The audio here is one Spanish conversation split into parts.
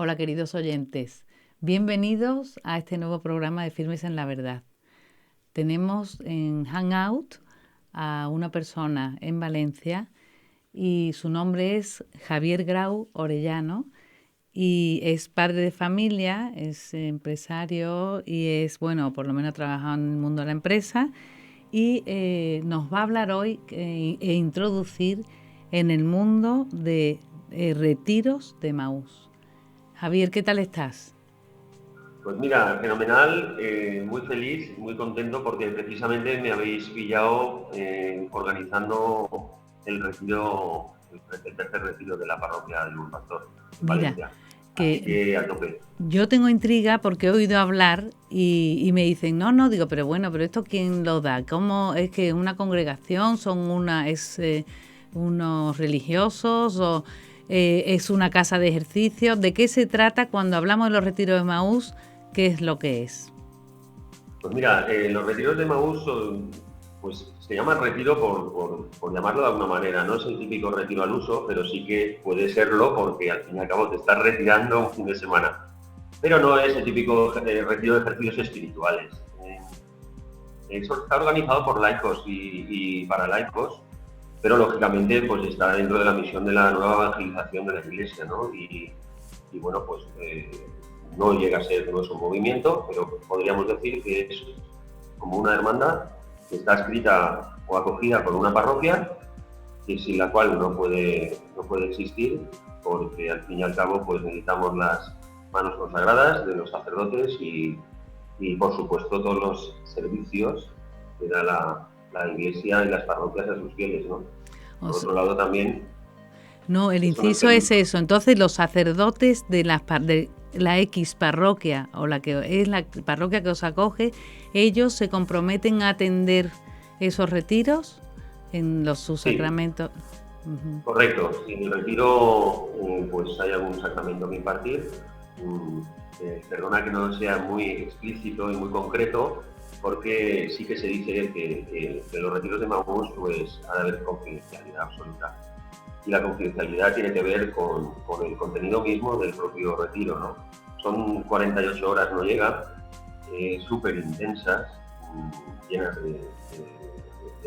Hola queridos oyentes, bienvenidos a este nuevo programa de Firmes en la Verdad. Tenemos en Hangout a una persona en Valencia y su nombre es Javier Grau Orellano y es padre de familia, es empresario y es, bueno, por lo menos ha trabajado en el mundo de la empresa y nos va a hablar hoy e introducir en el mundo de retiros de Emaús. Javier, ¿qué tal estás? Pues mira, fenomenal, muy feliz, muy contento porque precisamente me habéis pillado organizando el retiro, el tercer retiro de la parroquia del Buen Pastor en Mira, Valencia. Así que que a tope. yo tengo intriga porque he oído hablar y me dicen, no, digo, pero bueno, pero esto ¿quién lo da? ¿Cómo es que es una congregación? ¿Es unos religiosos o es una casa de ejercicio? ¿De qué se trata cuando hablamos de los retiros de Maús? ¿Qué es lo que es? Pues mira, los retiros de Maús pues se llaman retiro por llamarlo de alguna manera. No es el típico retiro al uso, pero sí que puede serlo porque al fin y al cabo te estás retirando un fin de semana. Pero no es el típico retiro de ejercicios espirituales. Eso está organizado por laicos y para laicos, pero lógicamente pues está dentro de la misión de la nueva evangelización de la Iglesia, ¿no? Y bueno, pues no llega a ser, no es un movimiento, pero podríamos decir que es como una hermandad que está escrita o acogida por una parroquia y sin la cual no puede existir, porque al fin y al cabo pues necesitamos las manos consagradas de los sacerdotes y por supuesto todos los servicios que da la Iglesia y las parroquias a sus fieles, ¿no? O Por sea, otro lado también, no, el eso no inciso permite. es eso. Entonces, los sacerdotes de la X parroquia o la que es la parroquia que os acoge, ellos se comprometen a atender esos retiros en sus Sí, sacramentos. Uh-huh. correcto. Si en el retiro pues hay algún sacramento que impartir, perdona que no sea muy explícito y muy concreto, porque sí que se dice que en los retiros de Maús pues ha de haber confidencialidad absoluta. Y la confidencialidad tiene que ver con el contenido mismo del propio retiro, ¿no? Son 48 horas, no llega, súper intensas, llenas de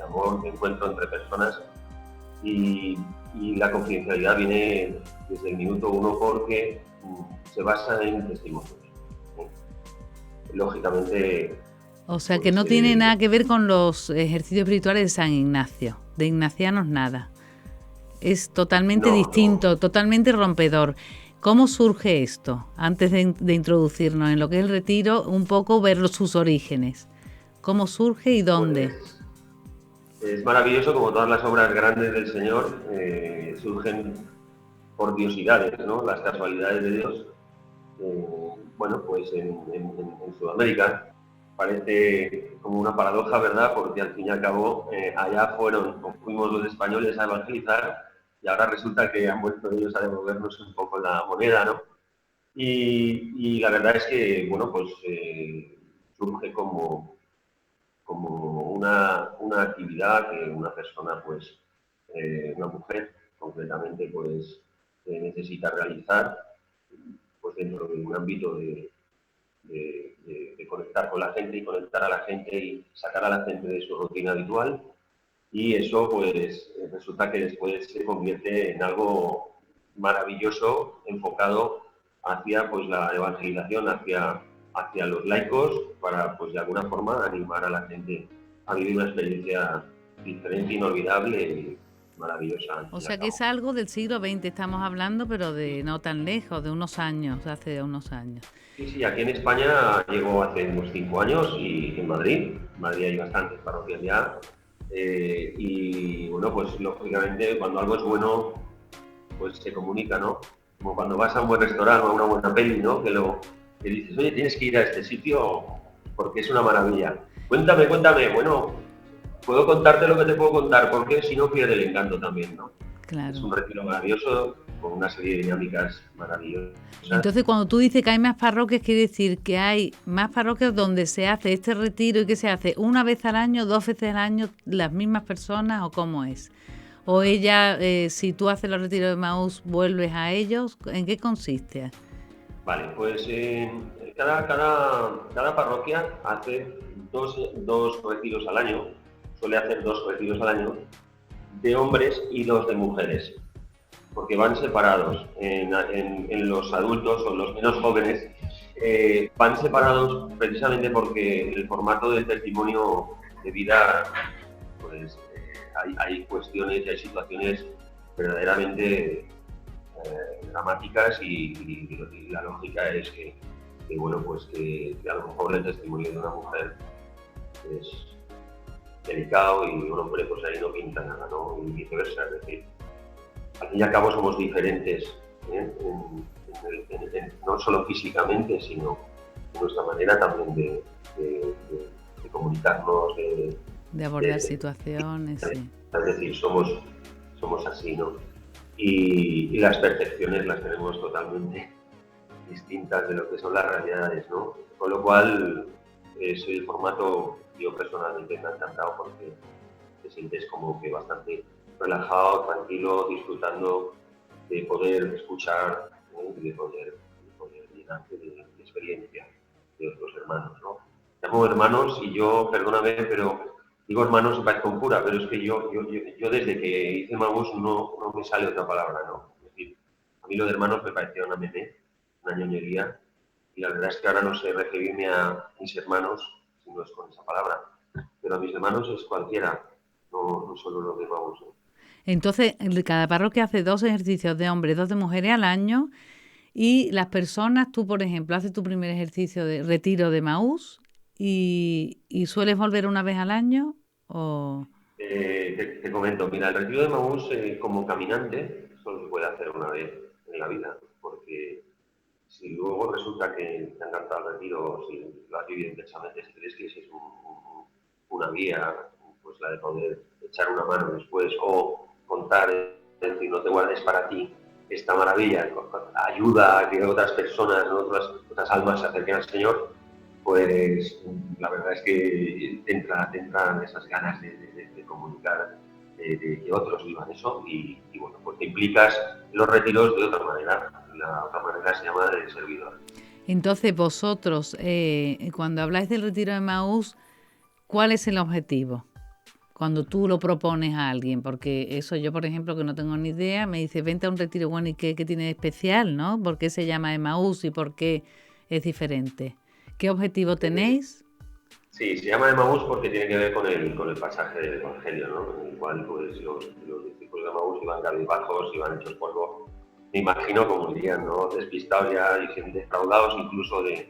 amor, de encuentro entre personas y, y la confidencialidad viene desde el minuto uno porque se basa en testimonios. Lógicamente, O sea, que pues no tiene nada que ver con los ejercicios espirituales de San Ignacio. De ignacianos nada. Es totalmente no, no. distinto, totalmente rompedor. ¿Cómo surge esto? Antes de introducirnos en lo que es el retiro, un poco ver sus orígenes. ¿Cómo surge y dónde? Pues es maravilloso como todas las obras grandes del Señor surgen por diosidades, ¿no? Las casualidades de Dios. Bueno, pues en Sudamérica parece como una paradoja, ¿verdad? Porque al fin y al cabo allá fuimos los españoles a evangelizar y ahora resulta que han vuelto ellos a devolvernos un poco la moneda, ¿no? Y la verdad es que, bueno, pues surge como una actividad que una persona, pues, una mujer concretamente, pues, necesita realizar pues dentro de un ámbito de conectar con la gente y conectar a la gente y sacar a la gente de su rutina habitual. Y eso pues resulta que después se convierte en algo maravilloso enfocado hacia pues la evangelización, hacia los laicos para pues de alguna forma animar a la gente a vivir una experiencia diferente, inolvidable y maravillosa al O fin y al sea que es cabo. algo del siglo XX estamos hablando, pero de no tan lejos, de unos años, hace unos años. Sí, sí, aquí en España llegó hace unos 5 años y en Madrid hay bastantes parroquias ya. Y bueno, pues lógicamente cuando algo es bueno, pues se comunica, ¿no? Como cuando vas a un buen restaurante o a una buena peli, ¿no? Que dices, oye, tienes que ir a este sitio porque es una maravilla. Cuéntame, cuéntame. Bueno, puedo contarte lo que te puedo contar, porque si no pierde el encanto también, ¿no? Es Claro. un retiro maravilloso, con una serie de dinámicas maravillosas. Entonces, cuando tú dices que hay más parroquias, quiere decir que hay más parroquias donde se hace este retiro y que se hace una vez al año, dos veces al año, las mismas personas o cómo es. O ella, si tú haces los retiros de Maús, vuelves a ellos, ¿en qué consiste? Vale, pues cada parroquia hace dos retiros al año, suele hacer 2 retiros al año, de hombres y 2 de mujeres, porque van separados. En los adultos o los menos jóvenes van separados precisamente porque el formato del testimonio de vida, pues hay cuestiones y hay situaciones verdaderamente dramáticas y la lógica es bueno, pues que a lo mejor el testimonio de una mujer es delicado y un hombre pues ahí no pinta nada, ¿no? Y viceversa, es decir, al fin y al cabo somos diferentes, ¿eh? No solo físicamente, sino en nuestra manera también de comunicarnos, De abordar situaciones, sí. es decir, somos así, ¿no? Y las percepciones las tenemos totalmente distintas de lo que son las realidades, ¿no? Con lo cual, es el formato, yo personalmente me ha encantado porque te sientes como que bastante relajado, tranquilo, disfrutando de poder escuchar, ¿no? Y de poder llenarte de experiencia de otros hermanos, ¿no? Llamo hermanos y yo, perdóname, pero digo hermanos y parezco un cura, pero es que yo desde que hice Maús no me sale otra palabra, ¿no? Es decir, a mí lo de hermanos me parecía una ñoñería, y la verdad es que ahora no sé referirme a mis hermanos si no es con esa palabra, pero a mis hermanos es cualquiera, no solo los de Maús, ¿no? Entonces, cada parroquia hace 2 ejercicios de hombres, 2 de mujeres al año. Y las personas, tú, por ejemplo, haces tu primer ejercicio de retiro de Maús y sueles volver una vez al año o... Te comento, mira, el retiro de Maús como caminante solo se puede hacer una vez en la vida, porque si luego resulta que te ha encantado el retiro, si lo has vivido intensamente, si crees que esa es una vía, pues la de poder echar una mano después o contar, es decir, no te guardes para ti esta maravilla, ayuda a que otras personas, ¿no? otras almas se acerquen al Señor, pues la verdad es que te entran esas ganas de comunicar, de que otros vivan eso y bueno, pues te implicas en los retiros de otra manera. La otra manera se llama de servidor. Entonces, vosotros, cuando habláis del retiro de Maús, ¿cuál es el objetivo? Cuando tú lo propones a alguien, porque eso yo, por ejemplo, que no tengo ni idea, me dice, vente a un retiro, bueno, ¿y qué tiene de especial, no? ¿Por qué se llama Emaús y por qué es diferente? ¿Qué objetivo tenéis? Sí, se llama Emaús porque tiene que ver con el pasaje del Evangelio, ¿no? En el cual pues, los discípulos de Emaús iban cabizbajos, iban hechos polvo. Me imagino, como dirían, ¿no? Despistados ya y defraudados incluso del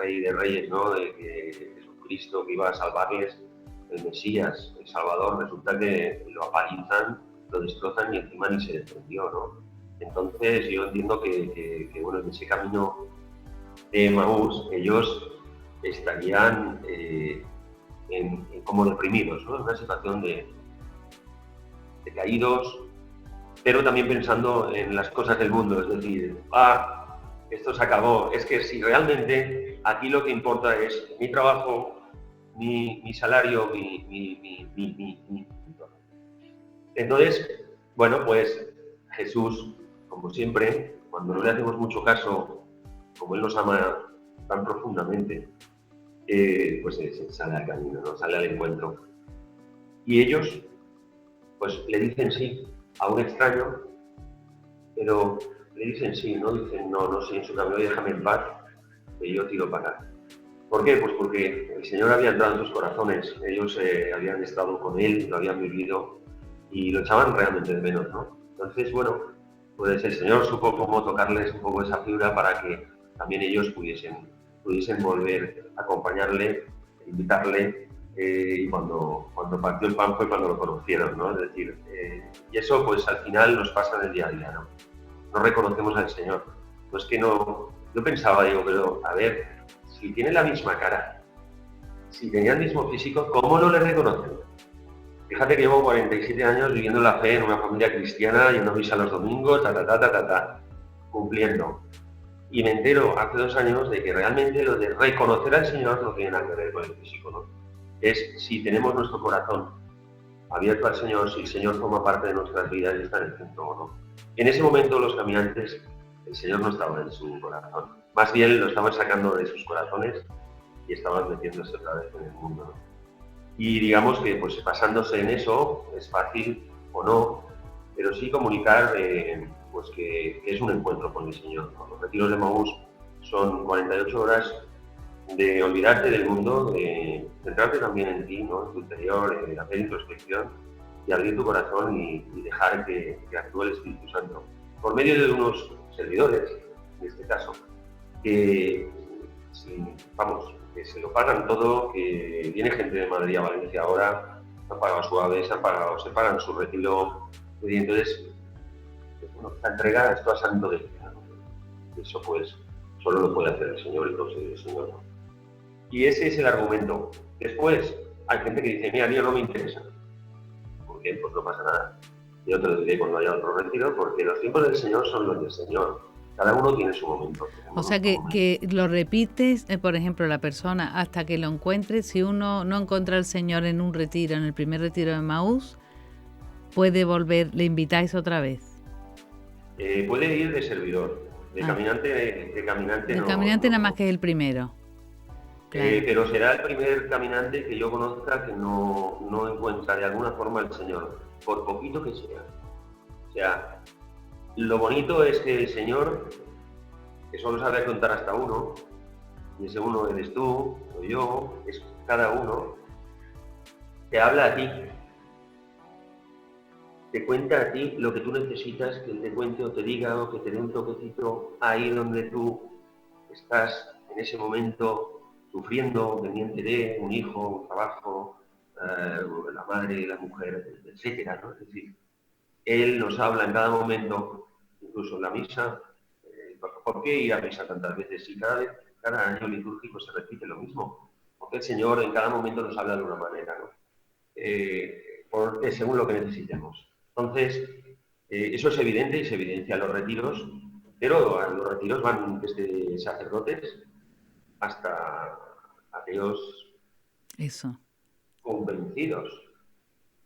Rey de Reyes, ¿no? De que Jesucristo que iba a salvarles, el Mesías, el Salvador, resulta que lo apalizan, lo destrozan y encima ni se defendió, ¿no? Entonces yo entiendo que bueno, en ese camino de Emaús, ellos estarían como deprimidos, ¿no? En una situación de caídos, pero también pensando en las cosas del mundo, es decir, esto se acabó, es que si realmente aquí lo que importa es mi trabajo, mi salario, Entonces, bueno, pues Jesús, como siempre, cuando no le hacemos mucho caso, como Él nos ama tan profundamente, pues sale al camino, ¿no? Sale al encuentro. Y ellos, pues le dicen sí a un extraño, pero le dicen sí, no dicen no sí en su camino, déjame en paz, que yo tiro para acá. ¿Por qué? Pues porque el Señor había entrado en sus corazones, ellos habían estado con Él, lo habían vivido y lo echaban realmente de menos, ¿no? Entonces, bueno, pues el Señor supo cómo tocarles un poco esa fibra para que también ellos pudiesen volver a acompañarle, invitarle, y cuando partió el pan fue cuando lo conocieron, ¿no? Es decir, y eso pues al final nos pasa en el día a día, ¿no? No reconocemos al Señor. Pues que no, yo pensaba, digo, pero a ver, si tiene la misma cara, si tenía el mismo físico, ¿cómo no le reconocen? Fíjate que llevo 47 años viviendo la fe en una familia cristiana, yendo a misa los domingos, cumpliendo. Y me entero hace 2 años de que realmente lo de reconocer al Señor no tiene nada que ver con el físico, ¿no? Es si tenemos nuestro corazón abierto al Señor, si el Señor forma parte de nuestras vidas y está en el centro o no. En ese momento los caminantes el Señor no estaba en su corazón. Más bien lo estaban sacando de sus corazones y estaban metiéndose otra vez en el mundo, ¿no? Y digamos que pues basándose en eso es fácil o no, pero sí comunicar pues que es un encuentro con el Señor, ¿no? Los retiros de Maús son 48 horas de olvidarte del mundo, de centrarte también en ti, ¿no? En tu interior, hacer introspección y abrir tu corazón y dejar que actúe el Espíritu Santo. Por medio de unos servidores, en este caso, que, que se lo pagan todo, que viene gente de Madrid a Valencia ahora, se han pagado su AVE, se pagan su retiro, y entonces, bueno, esta entrega, esto a santo de vida, ¿no? Eso pues solo lo puede hacer el Señor y lo sigue el Señor, ¿no? Y ese es el argumento. Después, hay gente que dice, mira, a mí no me interesa. Muy bien, pues no pasa nada. Yo te lo diré cuando haya otro retiro, porque los tiempos del Señor son los del Señor. Cada uno tiene su momento. O sea que lo repites, por ejemplo, la persona hasta que lo encuentre. Si uno no encuentra al Señor en un retiro, en el primer retiro de Maús, puede volver, le invitáis otra vez. Puede ir de servidor, de caminante no. De caminante nada más que es el primero. Claro. Pero será el primer caminante que yo conozca que no encuentra de alguna forma al Señor, por poquito que sea. O sea, lo bonito es que el Señor, que solo sabe contar hasta uno, y ese uno eres tú o yo, es cada uno, te habla a ti, te cuenta a ti lo que tú necesitas que Él te cuente o te diga o que te dé un toquecito ahí donde tú estás en ese momento sufriendo, pendiente de un hijo, un trabajo, la madre, la mujer, etcétera, ¿no? Es decir, Él nos habla en cada momento, incluso en la misa. ¿Por qué ir a misa tantas veces? Y cada año litúrgico se repite lo mismo. Porque el Señor en cada momento nos habla de una manera, ¿no? Porque según lo que necesitemos. Entonces, eso es evidente y se evidencia en los retiros, pero a los retiros van desde sacerdotes hasta ateos convencidos.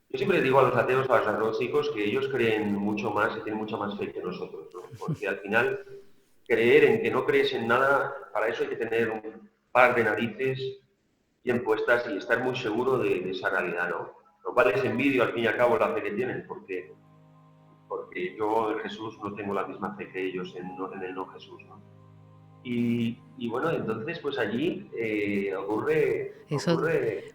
Yo siempre digo a los ateos, a los agnósticos, que ellos creen mucho más y tienen mucha más fe que nosotros, ¿no? Porque al final, creer en que no crees en nada, para eso hay que tener un par de narices bien puestas y estar muy seguro de esa realidad, ¿no? Lo cual es envidio, al fin y al cabo, la fe que tienen, porque yo en Jesús no tengo la misma fe que ellos en el no Jesús, ¿no? Y bueno, entonces pues allí ocurre...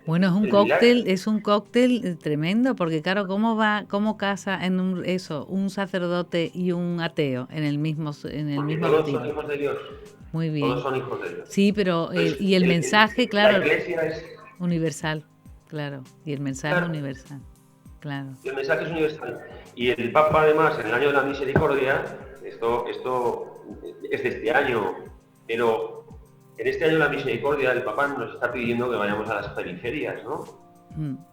Bueno, es un cóctel tremendo, porque claro, ¿cómo casa en un sacerdote y un ateo en el mismo retiro? Todos son hijos de Dios. Muy bien. Todos son hijos de Dios. Sí, pero y el mensaje, claro, la Iglesia es universal, claro, y el mensaje universal, claro. Y el mensaje es universal. Y el Papa, además, en el año de la misericordia, esto es de este año, pero en este año de la misericordia el Papa nos está pidiendo que vayamos a las periferias, ¿no?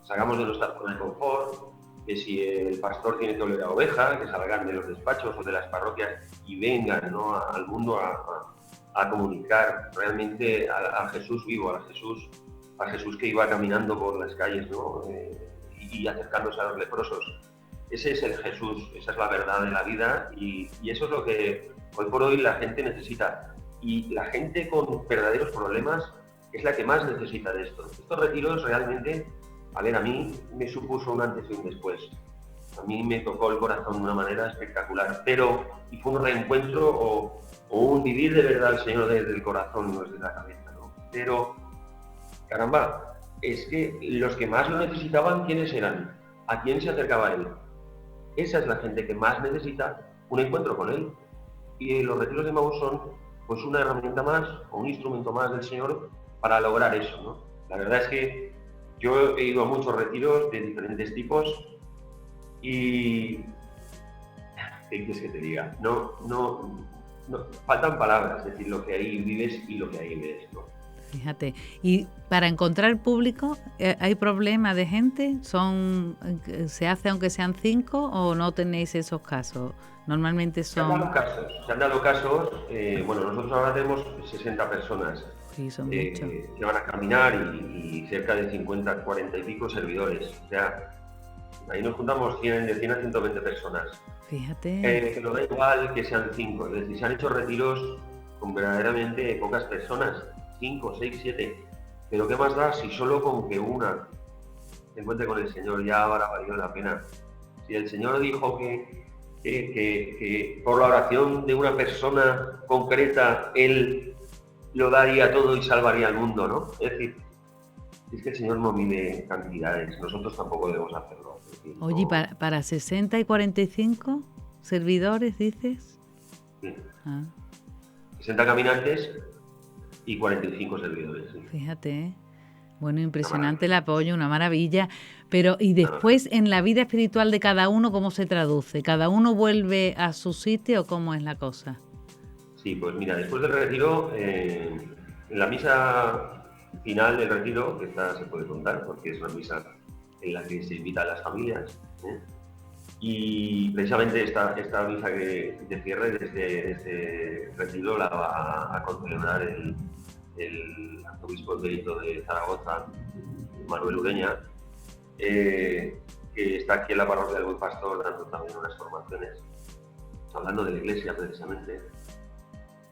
Sacamos de nuestra zona de confort, que si el pastor tiene que oler a oveja, que salgan de los despachos o de las parroquias y vengan, ¿no?, al mundo a comunicar realmente a Jesús vivo, a Jesús que iba caminando por las calles, ¿no? Y acercándose a los leprosos. Ese es el Jesús, esa es la verdad de la vida y eso es lo que hoy por hoy la gente necesita. Y la gente con verdaderos problemas es la que más necesita de esto. Estos retiros realmente, a mí me supuso un antes y un después. A mí me tocó el corazón de una manera espectacular, y fue un reencuentro o un vivir de verdad al Señor desde el corazón, no desde la cabeza, ¿no? Pero, caramba, es que los que más lo necesitaban, ¿quiénes eran? ¿A quién se acercaba Él? Esa es la gente que más necesita un encuentro con Él. Y los retiros de Maús son pues una herramienta más o un instrumento más del Señor para lograr eso, ¿no? La verdad es que yo he ido a muchos retiros de diferentes tipos y... ¿qué quieres que te diga? No, faltan palabras, es decir, lo que ahí vives y lo que ahí ves, ¿no? Fíjate, y para encontrar público, ¿hay problema de gente? ¿Se hace aunque sean 5 o no tenéis esos casos? Normalmente son... Se han dado casos, bueno, nosotros ahora tenemos 60 personas. Sí, son muchos. Que van a caminar y cerca de 50, 40 y pico servidores. O sea, Ahí nos juntamos de 100 a 120 personas. Fíjate. Que nos da igual que sean 5, es decir, se han hecho retiros con verdaderamente pocas personas, 5, 6, 7. Pero ¿qué más da si solo con que una se encuentre con el Señor ya habrá valido la pena? Si el Señor dijo que por la oración de una persona concreta Él lo daría todo y salvaría al mundo, ¿no? Es decir, es que el Señor no mide cantidades, nosotros tampoco debemos hacerlo. Decir, Oye, no... ¿para 60 y 45 servidores, dices? Sí. Ah. 60 caminantes y 45 servidores. Sí. Fíjate, ¿eh? Bueno, impresionante el apoyo, una maravilla. Pero, ¿y después en la vida espiritual de cada uno cómo se traduce? ¿Cada uno vuelve a su sitio o cómo es la cosa? Sí, pues mira, después del retiro, en la misa final del retiro, que esta se puede contar porque es una misa en la que se invita a las familias, ¿eh? Y precisamente esta misa de cierre de este retiro la va a concelebrar el arzobispo emérito de Zaragoza, Manuel Ureña, que está aquí en la parroquia del Buen Pastor dando también unas formaciones, hablando de la iglesia precisamente.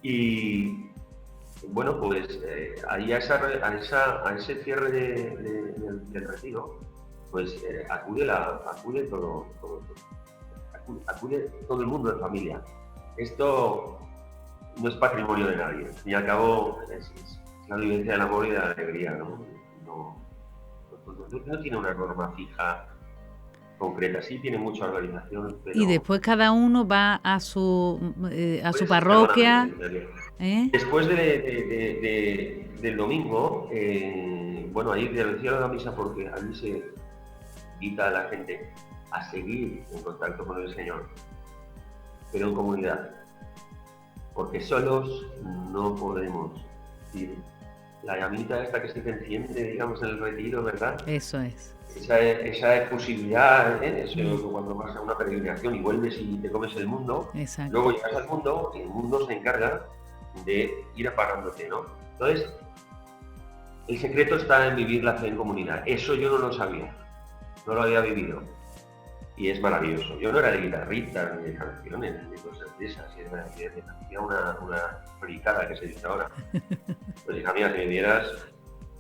Y bueno, pues ahí a ese cierre del retiro, pues acude todo el mundo de familia. Esto no es patrimonio de nadie, al fin y al cabo es la vivencia del amor y de la alegría, ¿no? No tiene una norma fija concreta, sí tiene mucha organización, pero... Y después cada uno va a su parroquia. Después del domingo, bueno, ahí te decía la misa porque allí se invita a la gente a seguir en contacto con el Señor, pero en comunidad, porque solos no podemos. ¿Sí? La llamita esta que se te enciende, digamos, en el retiro, ¿verdad? Eso es. Esa efusividad, eso, cuando vas a una peregrinación y vuelves y te comes el mundo, exacto. Luego llegas al mundo y el mundo se encarga de ir apagándote, ¿no? Entonces, el secreto está en vivir la fe en comunidad. Eso yo no lo sabía, no lo había vivido. Y es maravilloso. Yo no era de guitarrita, ni de canciones, ni de cosas de esas. Hacía una fricada que se dice ahora. Pues hija mía, si me vieras,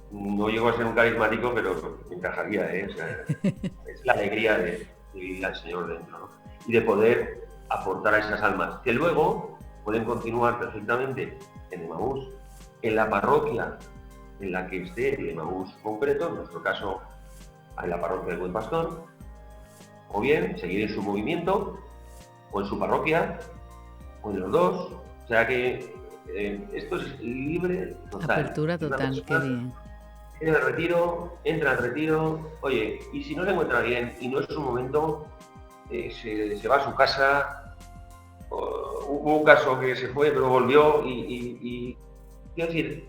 no llego a ser un carismático, pero me encajaría, ¿eh? O sea, es la alegría de vivir al Señor dentro, ¿no? Y de poder aportar a esas almas, que luego pueden continuar perfectamente en Emaús, en la parroquia en la que esté el Emaús concreto, en nuestro caso en la parroquia del Buen Pastor, o bien seguir en su movimiento, o en su parroquia, o en los dos. O sea que esto es libre total. Apertura total, qué bien. En el retiro, entra al retiro, oye, y si no se encuentra bien y no es su momento, se va a su casa. Hubo un caso que se fue pero volvió y quiero decir,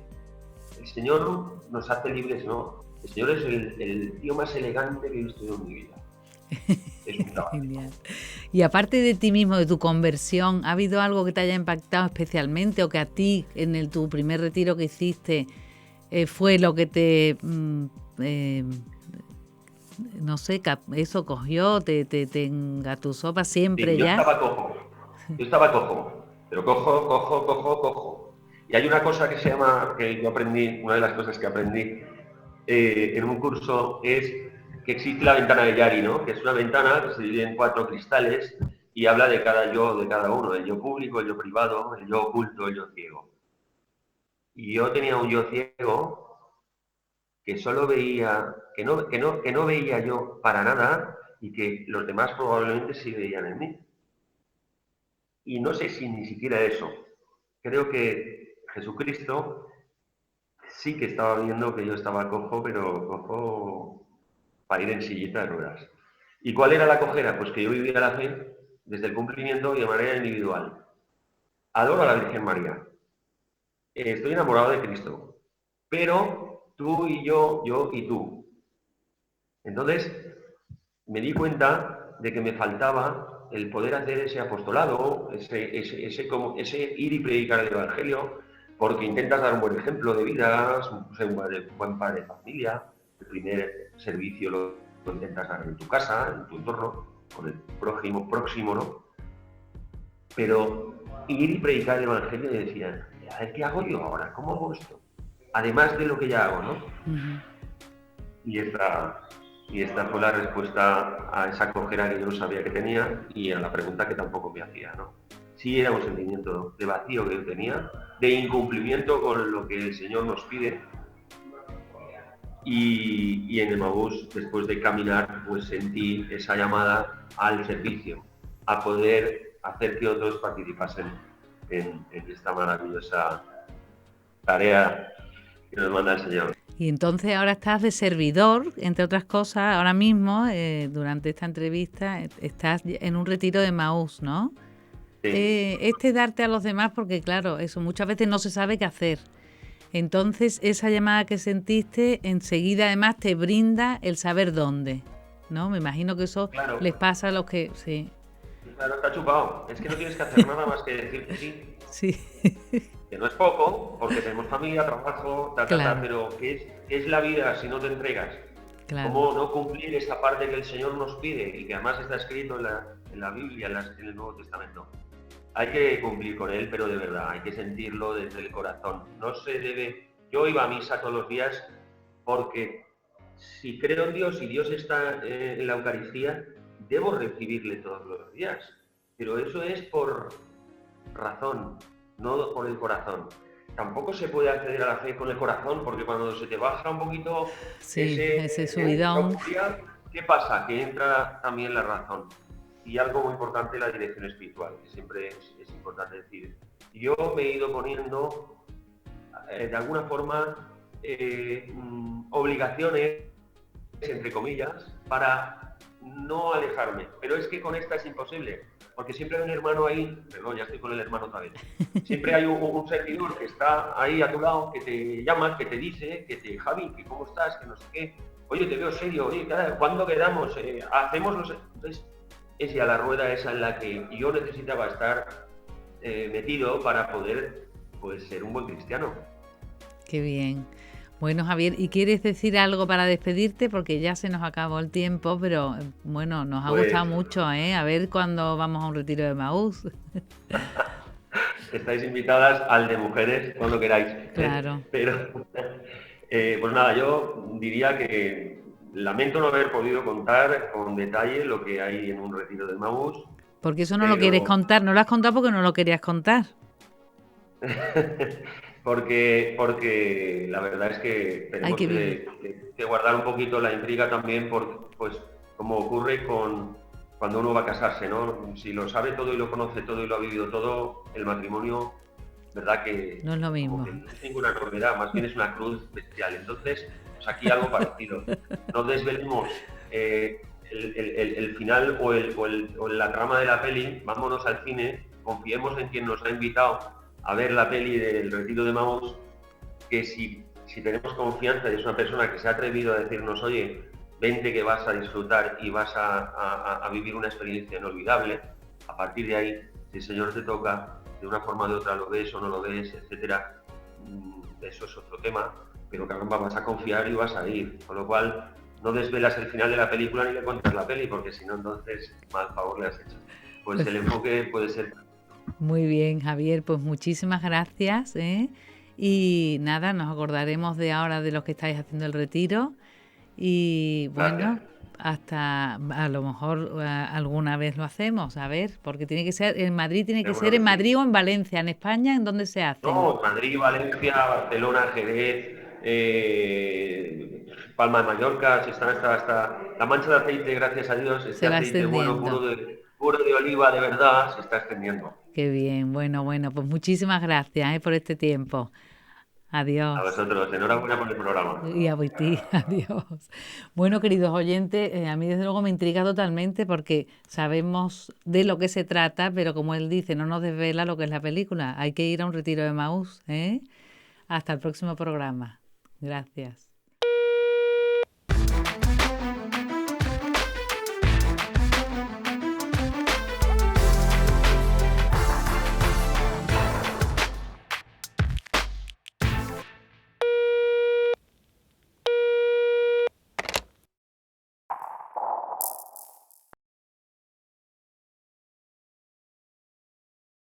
el Señor nos hace libres, ¿no? El Señor es el tío más elegante que he visto yo en mi vida. Es un trabajo. Genial. Y aparte de ti mismo, de tu conversión, ¿ha habido algo que te haya impactado especialmente o que a ti en tu primer retiro que hiciste fue lo que te no sé, eso cogió, te engatusó para siempre? Sí, yo estaba cojo, pero cojo. Y hay una cosa que se llama, que yo aprendí, una de las cosas que aprendí en un curso es que existe la ventana de Yari, ¿no? Que es una ventana que se divide en 4 cristales y habla de cada yo, de cada uno, el yo público, el yo privado, el yo oculto, el yo ciego. Y yo tenía un yo ciego que solo veía, que no veía yo para nada y que los demás probablemente sí veían en mí. Y no sé si ni siquiera eso. Creo que Jesucristo sí que estaba viendo que yo estaba cojo, pero cojo para ir en sillita de ruedas. ¿Y cuál era la cojera? Pues que yo vivía la fe desde el cumplimiento y de manera individual. Adoro a la Virgen María. Estoy enamorado de Cristo. Pero tú y yo y tú. Entonces, me di cuenta de que me faltaba el poder hacer ese apostolado, ese ir y predicar el Evangelio, porque intentas dar un buen ejemplo de vida, ser un buen padre de familia, el primer servicio lo lo intentas hacer en tu casa, en tu entorno, con el próximo, ¿no? Pero ir y predicar el Evangelio y decir, a ver, ¿qué hago yo ahora? ¿Cómo hago esto? Además de lo que ya hago, ¿no? Uh-huh. Y esta fue la respuesta a esa cojera que yo no sabía que tenía y a la pregunta que tampoco me hacía, ¿no? Sí era un sentimiento de vacío que yo tenía, de incumplimiento con lo que el Señor nos pide. Y en Emaús, después de caminar, pues sentí esa llamada al servicio, a poder hacer que otros participasen en esta maravillosa tarea que nos manda el Señor. Y entonces ahora estás de servidor, entre otras cosas, ahora mismo, durante esta entrevista, estás en un retiro de Emaús, ¿no? Sí. Darte a los demás, porque claro, eso muchas veces no se sabe qué hacer. Entonces, esa llamada que sentiste, enseguida además te brinda el saber dónde, ¿no? Me imagino que eso claro. Les pasa a los que... Sí. Claro, está chupado. Es que no tienes que hacer nada más que decir que sí. Sí. Que no es poco, porque tenemos familia, trabajo, claro. Pero ¿qué es la vida si no te entregas? Claro. ¿Cómo no cumplir esa parte que el Señor nos pide y que además está escrito en la Biblia, en el Nuevo Testamento? Hay que cumplir con él, pero de verdad, hay que sentirlo desde el corazón. No se debe... Yo iba a misa todos los días porque si creo en Dios y Dios está en la Eucaristía, debo recibirle todos los días. Pero eso es por razón, no por el corazón. Tampoco se puede acceder a la fe con el corazón, porque cuando se te baja un poquito ese subidón, ¿qué pasa? Que entra también la razón. Y algo muy importante, la dirección espiritual, que siempre es importante decir. Yo me he ido poniendo, de alguna forma, obligaciones, entre comillas, para no alejarme. Pero es que con esta es imposible, porque siempre hay un hermano ahí, perdón, ya estoy con el hermano otra vez, siempre hay un servidor que está ahí a tu lado, que te llama, que te dice, Javi, que cómo estás, que no sé qué, oye, te veo serio, oye, ¿cuándo quedamos? Hacemos los... Entonces, es ya la rueda esa en la que yo necesitaba estar metido para poder pues, ser un buen cristiano. Qué bien. Bueno, Javier, ¿y quieres decir algo para despedirte? Porque ya se nos acabó el tiempo, pero bueno, nos ha gustado mucho, ¿eh? A ver cuándo vamos a un retiro de Emaús. Estáis invitadas al de mujeres cuando queráis. Claro. Pero, pues nada, yo diría que lamento no haber podido contar con detalle lo que hay en un retiro de Emaús. Porque eso no lo quieres contar, no lo has contado porque no lo querías contar. porque la verdad es que tenemos que guardar un poquito la intriga también, pues como ocurre cuando uno va a casarse, ¿no? Si lo sabe todo y lo conoce todo y lo ha vivido todo, el matrimonio, ¿verdad? Que no es lo mismo. No es ninguna novedad, más bien es una cruz bestial. Entonces, pues aquí algo parecido. No desvelemos el final o la trama de la peli, vámonos al cine, confiemos en quien nos ha invitado a ver la peli del retiro de Emaús, que si tenemos confianza y es una persona que se ha atrevido a decirnos, oye, vente que vas a disfrutar y vas a vivir una experiencia inolvidable, a partir de ahí, si el Señor te toca, de una forma o de otra lo ves o no lo ves, etcétera, eso es otro tema, pero caramba, vas a confiar y vas a ir, con lo cual no desvelas el final de la película ni le cuentas la peli, porque si no, entonces mal favor le has hecho. Pues el enfoque puede ser... Muy bien, Javier, pues muchísimas gracias, ¿eh? Y nada, nos acordaremos de ahora de los que estáis haciendo el retiro y bueno, gracias. Hasta a lo mejor alguna vez lo hacemos, a ver, porque tiene que ser en Madrid, tiene que ser en Madrid o en Valencia, en España, ¿en dónde se hace? No, Madrid, Valencia, Barcelona, Jerez, Palma de Mallorca, está la mancha de aceite, gracias a Dios, este aceite bueno, puro de oliva de verdad, se está extendiendo. Qué bien, bueno, pues muchísimas gracias por este tiempo. Adiós. A vosotros, enhorabuena por el programa. Y a ti, adiós. Bueno, queridos oyentes, a mí desde luego me intriga totalmente porque sabemos de lo que se trata, pero como él dice, no nos desvela lo que es la película. Hay que ir a un retiro de Emaús, ¿eh? Hasta el próximo programa. Gracias.